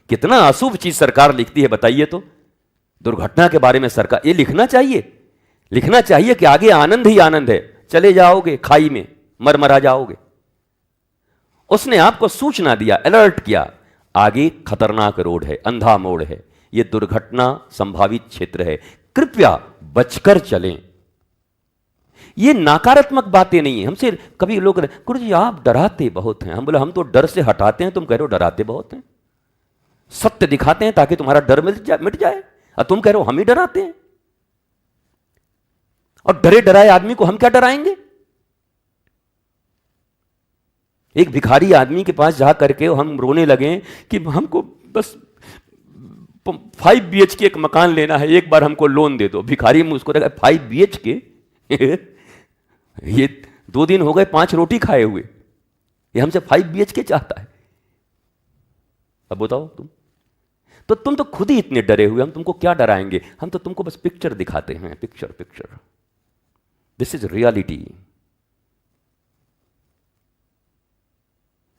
S1: कितना अशुभ चीज सरकार लिखती है बताइए तो। दुर्घटना के बारे में सरकार ये लिखना चाहिए कि आगे आनंद ही आनंद है, चले जाओगे खाई में मरा जाओगे। उसने आपको सूचना दिया, अलर्ट किया, आगे खतरनाक रोड है, अंधा मोड़ है, यह दुर्घटना संभावित क्षेत्र है, कृपया बचकर चलें। ये नकारात्मक बातें नहीं है। हमसे कभी लोग गुरु जी आप डराते बहुत हैं, हम बोले हम तो डर से हटाते हैं, तुम कह रहे हो डराते बहुत हैं। सत्य दिखाते हैं ताकि तुम्हारा डर मिट जाए, और तुम कह रहे हो हम ही डराते हैं। और डरे डराए आदमी को हम क्या डराएंगे? एक भिखारी आदमी के पास जा करके हम रोने लगे कि हमको बस 5 BHK एक मकान लेना है, एक बार हमको लोन दे दो। भिखारी में उसको देखा 5 BHK ये 2 दिन हो गए 5 रोटी खाए हुए, ये हमसे 5 BHK चाहता है। अब बताओ तुम तो खुद ही इतने डरे हुए, हम तुमको क्या डराएंगे? हम तो तुमको बस पिक्चर दिखाते हैं, पिक्चर। This is reality.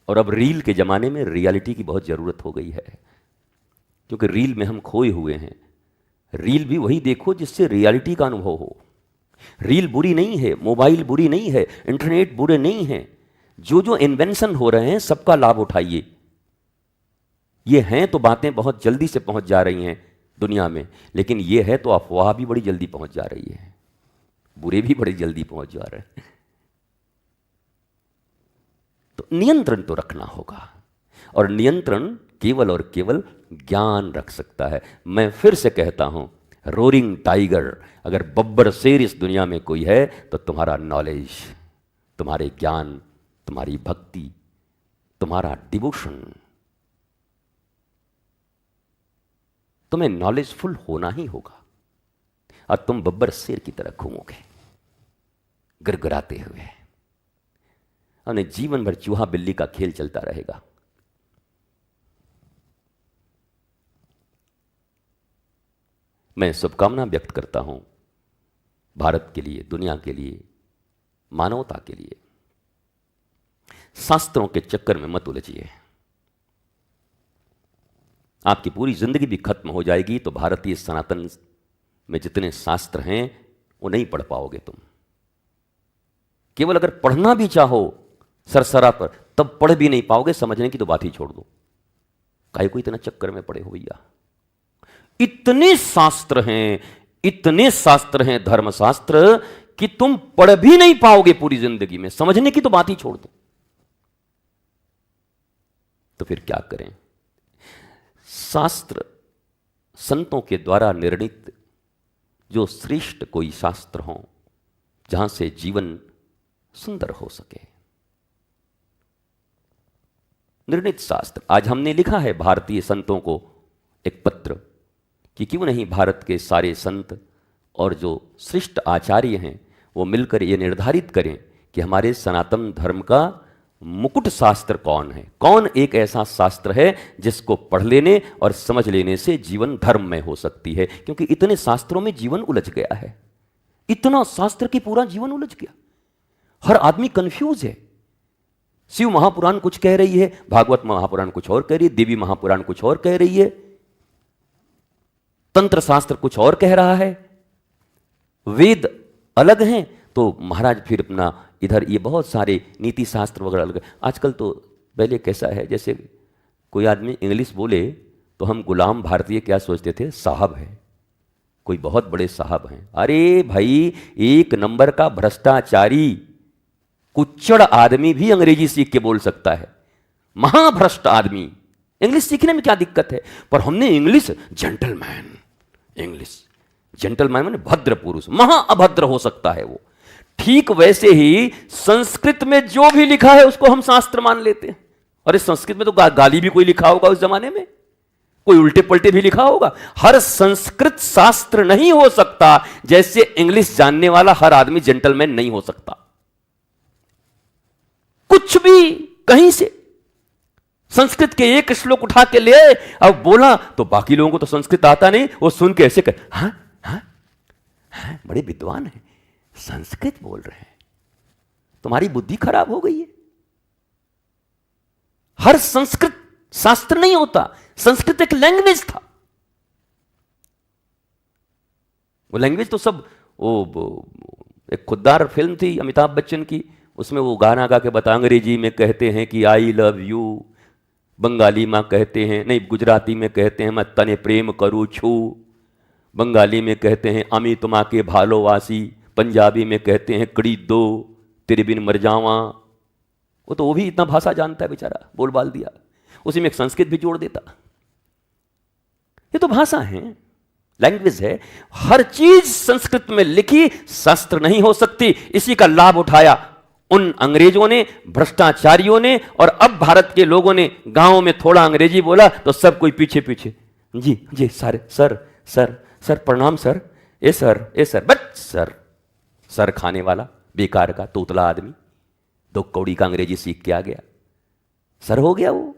S1: और अब रील के जमाने में रियलिटी की बहुत जरूरत हो गई है, क्योंकि रील में हम खोए हुए हैं। रील भी वही देखो जिससे रियलिटी का अनुभव हो। रील बुरी नहीं है, मोबाइल बुरी नहीं है, इंटरनेट बुरे नहीं है। जो इन्वेंशन हो रहे हैं सबका लाभ उठाइए। ये हैं तो बातें बहुत जल्दी से पहुंच जा रही हैं दुनिया में, लेकिन ये है तो अफवाह भी बड़ी जल्दी पहुंच जा रही है, बुरे भी बड़ी जल्दी पहुंच जा रहे हैं। तो नियंत्रण तो रखना होगा, और नियंत्रण केवल और केवल ज्ञान रख सकता है। मैं फिर से कहता हूं, रोरिंग टाइगर, अगर बब्बर शेर इस दुनिया में कोई है तो तुम्हारा नॉलेज, तुम्हारे ज्ञान, तुम्हारी भक्ति, तुम्हारा डिवोशन। तुम्हें नॉलेजफुल होना ही होगा, और तुम बब्बर शेर की तरह घूमोगे गिड़गिड़ाते हुए, और जीवन भर चूहा बिल्ली का खेल चलता रहेगा। मैं शुभकामना व्यक्त करता हूं भारत के लिए, दुनिया के लिए, मानवता के लिए। शास्त्रों के चक्कर में मत उलझिए। आपकी पूरी जिंदगी भी खत्म हो जाएगी तो भारतीय सनातन में जितने शास्त्र हैं वो नहीं पढ़ पाओगे तुम। केवल अगर पढ़ना भी चाहो सरसरा पर, तब पढ़ भी नहीं पाओगे। समझने की तो बात ही छोड़ दो, काहे को इतना चक्कर में पड़े हो भैया। इतने शास्त्र हैं धर्मशास्त्र कि तुम पढ़ भी नहीं पाओगे पूरी जिंदगी में। समझने की तो बात ही छोड़ दो। तो फिर क्या करें? शास्त्र संतों के द्वारा निर्णित जो श्रेष्ठ कोई शास्त्र हो, जहां से जीवन सुंदर हो सके, निर्णित शास्त्र। आज हमने लिखा है भारतीय संतों को एक पत्र कि क्यों नहीं भारत के सारे संत और जो श्रेष्ठ आचार्य हैं वो मिलकर ये निर्धारित करें कि हमारे सनातन धर्म का मुकुट शास्त्र कौन है। कौन एक ऐसा शास्त्र है जिसको पढ़ लेने और समझ लेने से जीवन धर्म में हो सकती है। क्योंकि इतने शास्त्रों में जीवन उलझ गया है, इतना शास्त्र की पूरा जीवन उलझ गया, हर आदमी कंफ्यूज है। शिव महापुराण कुछ कह रही है, भागवत महापुराण कुछ और कह रही है, देवी महापुराण कुछ और कह रही है, तंत्र शास्त्र कुछ और कह रहा है, वेद अलग हैं, तो महाराज फिर अपना इधर ये बहुत सारे नीति शास्त्र वगैरह अलग। आजकल तो पहले कैसा है, जैसे कोई आदमी इंग्लिश बोले तो हम गुलाम भारतीय क्या सोचते थे, साहब है, कोई बहुत बड़े साहब हैं। अरे भाई, 1 नंबर का भ्रष्टाचारी कुच्चड़ आदमी भी अंग्रेजी सीख के बोल सकता है। महाभ्रष्ट आदमी, इंग्लिश सीखने में क्या दिक्कत है? पर हमने इंग्लिश जेंटलमैन, इंग्लिश जेंटलमैन माने भद्र पुरुष, महा अभद्र हो सकता है वो। ठीक वैसे ही संस्कृत में जो भी लिखा है उसको हम शास्त्र मान लेते हैं। अरे संस्कृत में तो गाली भी कोई लिखा होगा उस जमाने में, कोई उल्टे पलटे भी लिखा होगा। हर संस्कृत शास्त्र नहीं हो सकता, जैसे इंग्लिश जानने वाला हर आदमी जेंटलमैन नहीं हो सकता। कुछ भी कहीं से संस्कृत के एक श्लोक उठा के ले अब बोला तो बाकी लोगों को तो संस्कृत आता नहीं, वो सुन के ऐसे हाँ हाँ हाँ, बड़े विद्वान हैं, संस्कृत बोल रहे हैं, तुम्हारी बुद्धि खराब हो गई है। हर संस्कृत शास्त्र नहीं होता, संस्कृत एक लैंग्वेज था। वो लैंग्वेज तो सब वो एक खुददार फिल्म थी अमिताभ बच्चन की, उसमें वो गाना गा के बता, अंग्रेजी में कहते हैं कि आई लव यू, बंगाली में कहते हैं, नहीं गुजराती में कहते हैं मैं तने प्रेम करूँ छू, बंगाली में कहते हैं अमी तुमा के भालोवासी, पंजाबी में कहते हैं कड़ी दो तेरे बिन मर जावा। वो भी इतना भाषा जानता है बेचारा, बोल बाल दिया, उसी में एक संस्कृत भी जोड़ देता। ये तो भाषा है, लैंग्वेज है। हर चीज संस्कृत में लिखी शास्त्र नहीं हो सकती। इसी का लाभ उठाया उन अंग्रेजों ने, भ्रष्टाचारियों ने, और अब भारत के लोगों ने गांव में थोड़ा अंग्रेजी बोला तो सब कोई पीछे पीछे, जी जी सर सर सर सर प्रणाम sir, A sir but sir खाने वाला बेकार का तोतला आदमी, 2 कौड़ी का अंग्रेजी सीख के आ गया, सर हो गया वो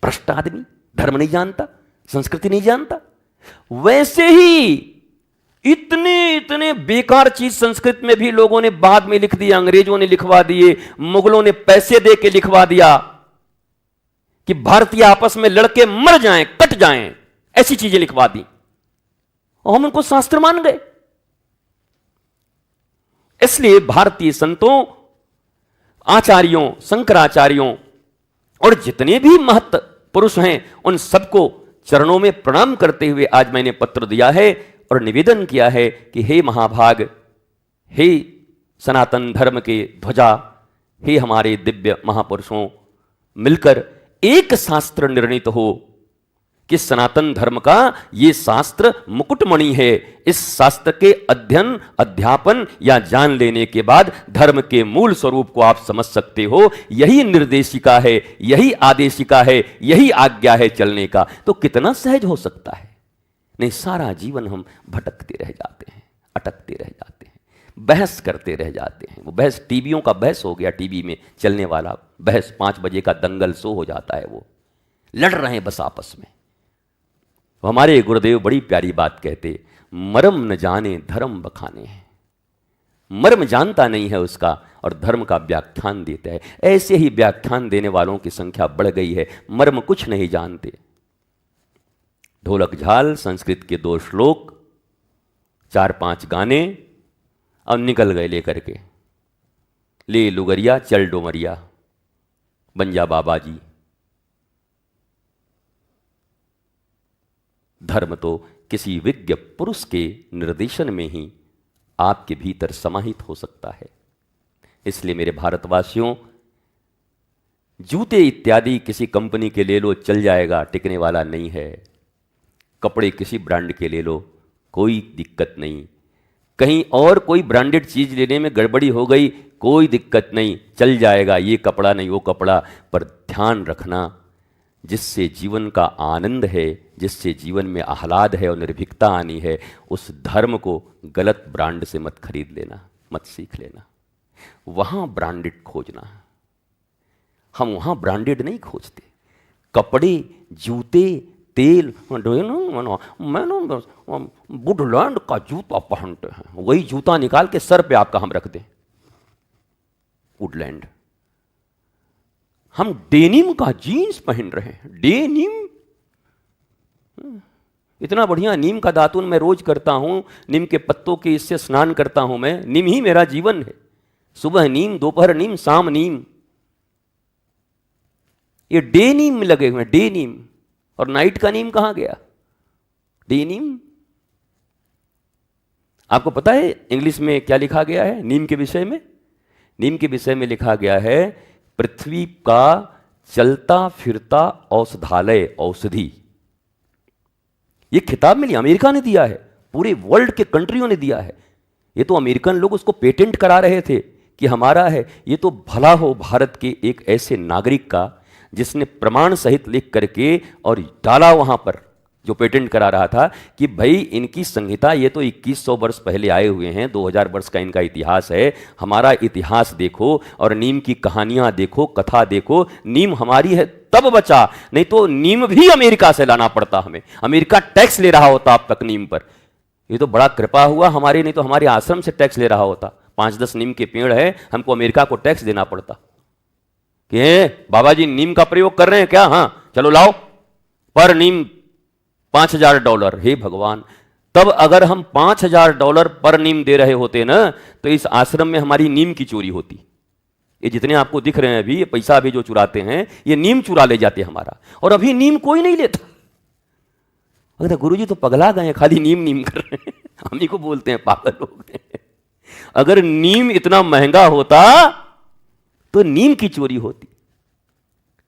S1: भ्रष्ट आदमी, धर्म नहीं जानता, संस्कृति नहीं जानता। वैसे ही इतने बेकार चीज संस्कृत में भी लोगों ने बाद में लिख दिया, अंग्रेजों ने लिखवा दिए, मुगलों ने पैसे दे के लिखवा दिया कि भारतीय आपस में लड़के मर जाएं, कट जाएं, ऐसी चीजें लिखवा दी और हम उनको शास्त्र मान गए। इसलिए भारतीय संतों, आचार्यों, शंकराचार्यों और जितने भी महत् पुरुष हैं, उन सबको चरणों में प्रणाम करते हुए आज मैंने पत्र दिया है और निवेदन किया है कि हे महाभाग, हे सनातन धर्म के ध्वजा, हे हमारे दिव्य महापुरुषों, मिलकर एक शास्त्र निर्णीत हो कि सनातन धर्म का ये शास्त्र मुकुटमणि है। इस शास्त्र के अध्ययन, अध्यापन या जान लेने के बाद धर्म के मूल स्वरूप को आप समझ सकते हो। यही निर्देशिका है, यही आदेशिका है, यही आज्ञा है चलने का। तो कितना सहज हो सकता है? नहीं, सारा जीवन हम भटकते रह जाते हैं, अटकते रह जाते हैं, बहस करते रह जाते हैं। वो बहस टीवियों का बहस हो गया, टीवी में चलने वाला बहस, 5 बजे का दंगल शो हो जाता है। वो लड़ रहे हैं बस आपस में। हमारे गुरुदेव बड़ी प्यारी बात कहते, मर्म न जाने धर्म बखाने हैं। मर्म जानता नहीं है उसका और धर्म का व्याख्यान देता है। ऐसे ही व्याख्यान देने वालों की संख्या बढ़ गई है, मर्म कुछ नहीं जानते। ढोलक झाल, संस्कृत के 2 श्लोक, 4-5 गाने और निकल गए लेकर के, ले लुगरिया चल डोमरिया, बन जा बाबा जी। धर्म तो किसी विज्ञ पुरुष के निर्देशन में ही आपके भीतर समाहित हो सकता है। इसलिए मेरे भारतवासियों, जूते इत्यादि किसी कंपनी के ले लो, चल जाएगा, टिकने वाला नहीं है। कपड़े किसी ब्रांड के ले लो, कोई दिक्कत नहीं। कहीं और कोई ब्रांडेड चीज लेने में गड़बड़ी हो गई, कोई दिक्कत नहीं, चल जाएगा, ये कपड़ा नहीं वो कपड़ा। पर ध्यान रखना, जिससे जीवन का आनंद है, जिससे जीवन में आह्लाद है और निर्भीकता आनी है, उस धर्म को गलत ब्रांड से मत खरीद लेना, मत सीख लेना। वहाँ ब्रांडेड खोजना। हम वहाँ ब्रांडेड नहीं खोजते। कपड़े, जूते, तेल, मैं वुडलैंड का जूता पहनते हैं, वही जूता निकाल के सर पे आपका हम रख दें, वुडलैंड। हम डेनिम का जीन्स पहन रहे हैं, डेनिम। इतना बढ़िया नीम का दातुन मैं रोज करता हूं, नीम के पत्तों के इससे स्नान करता हूं मैं। नीम ही मेरा जीवन है। सुबह नीम, दोपहर नीम, शाम नीम। ये डेनिम लगे हुए हैं, डेनिम। और नाइट का नीम कहां गया? डेनिम। आपको पता है इंग्लिश में क्या लिखा गया है नीम के विषय में? नीम के विषय में लिखा गया है, पृथ्वी का चलता फिरता औषधालय, औषधि। ये खिताब मिली, अमेरिका ने दिया है, पूरे वर्ल्ड के कंट्रियों ने दिया है। ये तो अमेरिकन लोग उसको पेटेंट करा रहे थे कि हमारा है। ये तो भला हो भारत के एक ऐसे नागरिक का जिसने प्रमाण सहित लिख करके और डाला वहां पर, जो पेटेंट करा रहा था कि भाई इनकी संहिता, ये तो 2100 वर्ष पहले आए हुए हैं, 2000 वर्ष का इनका इतिहास है। हमारा इतिहास देखो और नीम की कहानियां देखो, कथा देखो। नीम हमारी है तब बचा, नहीं तो नीम भी अमेरिका से लाना पड़ता हमें। अमेरिका टैक्स ले रहा होता अब तक नीम पर। ये तो बड़ा कृपा हुआ हमारी, नहीं तो हमारे आश्रम से टैक्स ले रहा होता। 5-10 नीम के पेड़ है, हमको अमेरिका को टैक्स देना पड़ता कि बाबा जी नीम का प्रयोग कर रहे हैं क्या, हाँ चलो लाओ, पर नीम $5000। हे भगवान, तब अगर हम $5000 पर नीम दे रहे होते ना, तो इस आश्रम में हमारी नीम की चोरी होती। ये जितने आपको दिख रहे हैं अभी, ये पैसा अभी जो चुराते हैं, ये नीम चुरा ले जाते हमारा, और अभी नीम कोई नहीं लेता। अगर गुरुजी तो पगला गए, खाली नीम नीम कर रहे हैं, हम ही को बोलते हैं पागल हो गए। अगर नीम इतना महंगा होता तो नीम की चोरी होती।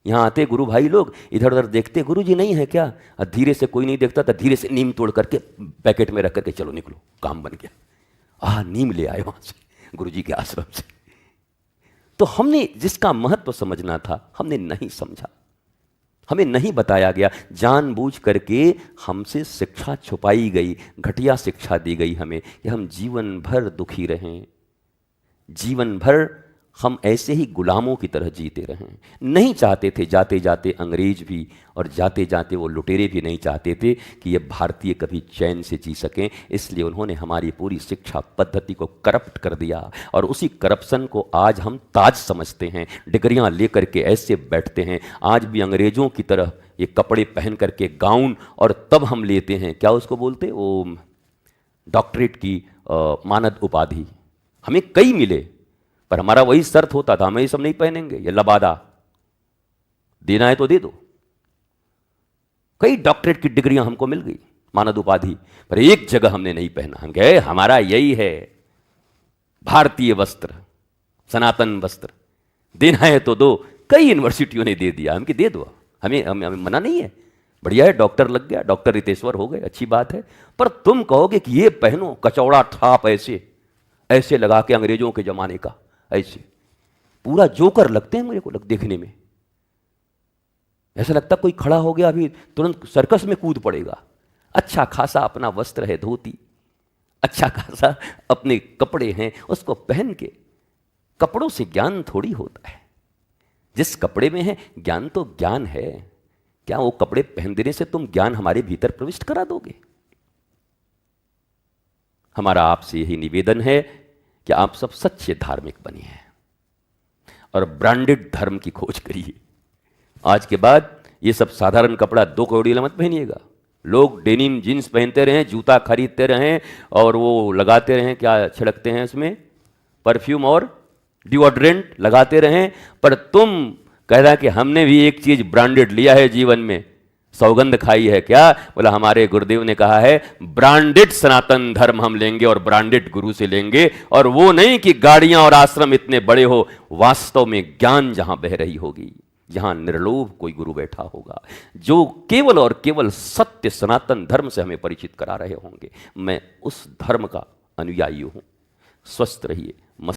S1: यहां आते गुरु भाई लोग, इधर उधर देखते, गुरुजी नहीं है क्या, धीरे से कोई नहीं देखता था, धीरे से नीम तोड़ करके पैकेट में रख करके चलो निकलो, काम बन गया। नीम ले आए वहां से गुरुजी के आश्रम से। तो हमने जिसका महत्व समझना था हमने नहीं समझा, हमें नहीं बताया गया, जानबूझ करके हमसे शिक्षा छुपाई गई, घटिया शिक्षा दी गई हमें कि हम जीवन भर दुखी रहें, जीवन भर हम ऐसे ही गुलामों की तरह जीते रहें। नहीं चाहते थे जाते जाते अंग्रेज भी, और जाते जाते वो लुटेरे भी नहीं चाहते थे कि ये भारतीय कभी चैन से जी सकें, इसलिए उन्होंने हमारी पूरी शिक्षा पद्धति को करप्ट कर दिया, और उसी करप्शन को आज हम ताज समझते हैं, डिग्रियां लेकर के ऐसे बैठते हैं। आज भी अंग्रेजों की तरह ये कपड़े पहन करके गाउन, और तब हम लेते हैं क्या उसको बोलते, वो डॉक्टरेट की मानद उपाधि। हमें कई मिले, पर हमारा वही शर्त होता था, हम ये सब नहीं पहनेंगे, ये लबादा, देना है तो दे दो। कई डॉक्टरेट की डिग्रियां हमको मिल गई, मानद उपाधि, पर एक जगह हमने नहीं पहना। हम कहे हमारा यही है भारतीय वस्त्र, सनातन वस्त्र, देना है तो दो। कई यूनिवर्सिटियों ने दे दिया, हम कि दे दो, हमें मना नहीं है, बढ़िया है, डॉक्टर लग गया, डॉक्टर रितेश्वर हो गए, अच्छी बात है। पर तुम कहोगे कि ये पहनो, कचौड़ा थाप ऐसे लगा के अंग्रेजों के जमाने का, ऐसे पूरा जोकर लगते हैं मेरे को देखने में। ऐसा लगता कोई खड़ा हो गया अभी तुरंत सर्कस में कूद पड़ेगा। अच्छा खासा अपना वस्त्र है, धोती, अच्छा खासा अपने कपड़े हैं, उसको पहन के। कपड़ों से ज्ञान थोड़ी होता है, जिस कपड़े में है ज्ञान तो ज्ञान है। क्या वो कपड़े पहन देने से तुम ज्ञान हमारे भीतर प्रविष्ट करा दोगे? हमारा आपसे यही निवेदन है कि आप सब सच्चे धार्मिक बनिए और ब्रांडेड धर्म की खोज करिए। आज के बाद ये सब साधारण कपड़ा 2 करोड़ी मत पहनिएगा। लोग डेनिम जीन्स पहनते रहें, जूता खरीदते रहें, और वो लगाते रहें, क्या छिड़कते हैं इसमें, परफ्यूम और डिओड्रेंट लगाते रहें, पर तुम कह रहा कि हमने भी एक चीज ब्रांडेड लिया है जीवन में, सौगंध खाई है क्या? बोला हमारे गुरुदेव ने कहा है ब्रांडेड सनातन धर्म हम लेंगे और ब्रांडेड गुरु से लेंगे, और वो नहीं कि गाड़ियां और आश्रम इतने बड़े हो, वास्तव में ज्ञान जहां बह रही होगी, जहां निर्लोभ कोई गुरु बैठा होगा, जो केवल और केवल सत्य सनातन धर्म से हमें परिचित करा रहे होंगे। मैं उस धर्म का अनुयायी हूं। स्वस्थ रहिए।